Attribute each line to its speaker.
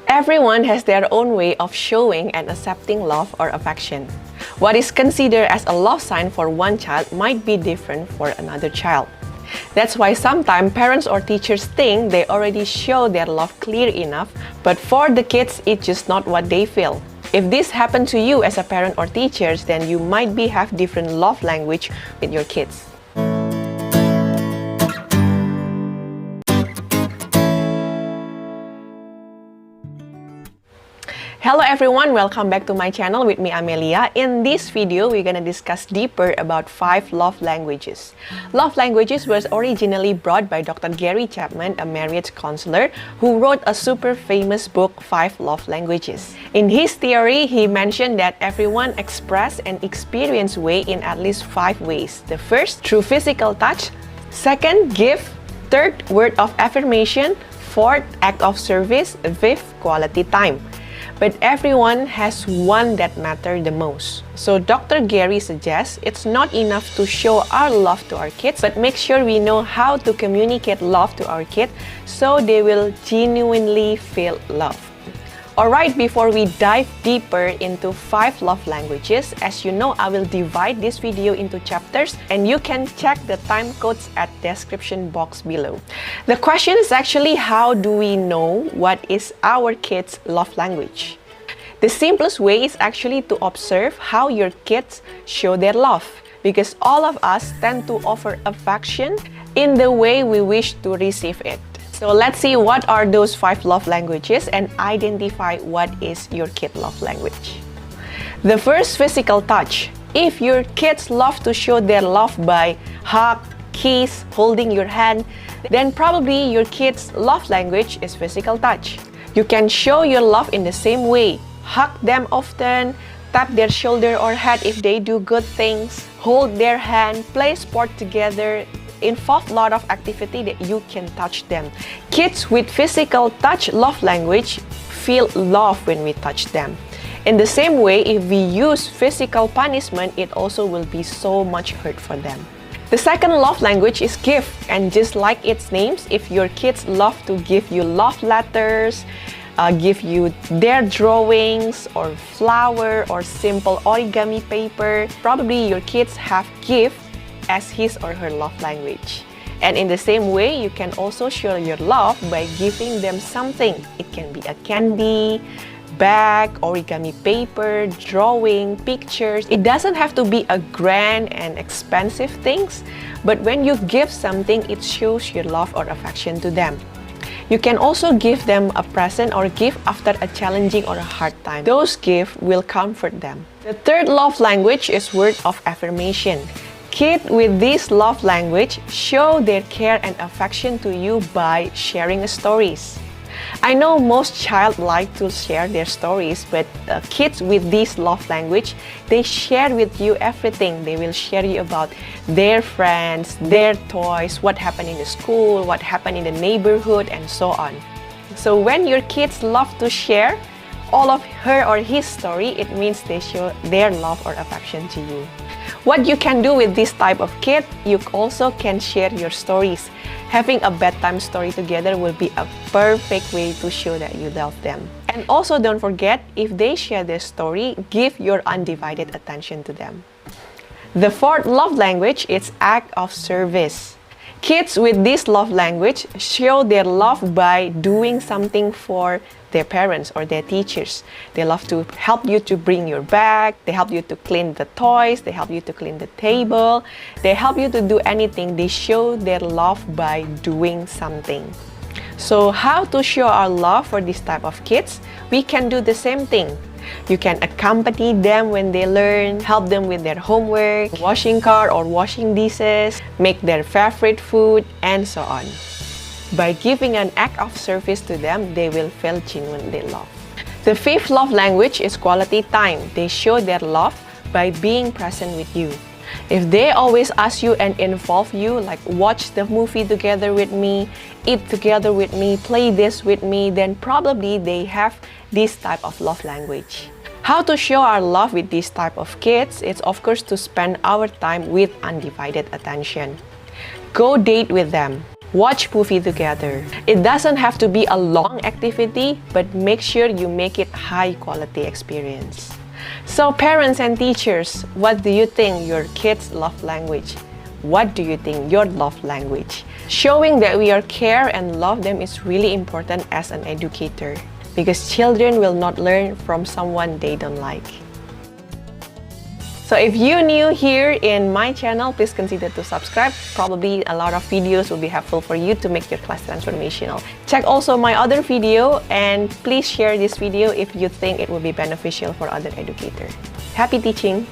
Speaker 1: Everyone has their own way of showing and accepting love or affection. What is considered as a love sign for one child might be different for another child. That's why sometimes parents or teachers think they already show their love clear enough, but for the kids, it's just not what they feel. If this happened to you as a parent or teacher, then you might have different love language with your kids. Hello everyone, welcome back to my channel with me Amelia. In this video, we're gonna discuss deeper about 5 love languages. Love languages was originally brought by Dr. Gary Chapman, a marriage counselor, who wrote a super famous book, 5 Love Languages. In his theory, he mentioned that everyone express and experience way in at least 5 ways. The first, through physical touch. Second, gift. Third, word of affirmation. Fourth, act of service. Fifth, quality time. But everyone has one that matters the most. So Dr. Gary suggests it's not enough to show our love to our kids, but make sure we know how to communicate love to our kids so they will genuinely feel love. Alright, before we dive deeper into 5 love languages, as you know, I will divide this video into chapters and you can check the time codes at description box below. The question is actually, how do we know what is our kids' love language? The simplest way is actually to observe how your kids show their love, because all of us tend to offer affection in the way we wish to receive it. So let's see what are those 5 love languages and identify what is your kid love language. The first, physical touch. If your kids love to show their love by hug, kiss, holding your hand, then probably your kid's love language is physical touch. You can show your love in the same way. Hug them often, tap their shoulder or head if they do good things, hold their hand, play sport together, involve a lot of activity that you can touch them. Kids with physical touch love language feel love when we touch them. In the same way, if we use physical punishment, it also will be so much hurt for them. The second love language is gift, and just like its names, if your kids love to give you love letters, give you their drawings or flower or simple origami paper, probably your kids have gift as his or her love language. And in the same way, you can also show your love by giving them something. It can be a candy, bag, origami paper, drawing, pictures. It doesn't have to be a grand and expensive things, but when you give something, it shows your love or affection to them. You can also give them a present or gift after a challenging or a hard time. Those gifts will comfort them. The third love language is word of affirmation. Kids with this love language show their care and affection to you by sharing stories. I know most child like to share their stories, but kids with this love language, they share with you everything. They will share you about their friends, their toys, what happened in the school, what happened in the neighborhood, and so on. So when your kids love to share all of her or his story, it means they show their love or affection to you. What you can do with this type of kid, you also can share your stories. Having a bedtime story together will be a perfect way to show that you love them. And also don't forget, if they share their story, give your undivided attention to them. The fourth love language is act of service. Kids with this love language show their love by doing something for their parents or their teachers. They love to help you to bring your bag, they help you to clean the toys, they help you to clean the table, they help you to do anything. They show their love by doing something. So how to show our love for this type of kids? We can do the same thing. You can accompany them when they learn, help them with their homework, washing car or washing dishes, make their favorite food, and so on. By giving an act of service to them, they will feel genuinely loved. The fifth love language is quality time. They show their love by being present with you. If they always ask you and involve you, like watch the movie together with me, eat together with me, play this with me, then probably they have this type of love language. How to show our love with this type of kids? It's of course to spend our time with undivided attention. Go date with them. Watch movie together. It doesn't have to be a long activity, but make sure you make it high quality experience. So parents and teachers, what do you think your kids' love language? What do you think your love language? Showing that we are care and love them is really important as an educator, because children will not learn from someone they don't like. So if you're new here in my channel, please consider to subscribe. Probably a lot of videos will be helpful for you to make your class transformational. Check also my other video, and please share this video if you think it will be beneficial for other educators. Happy teaching!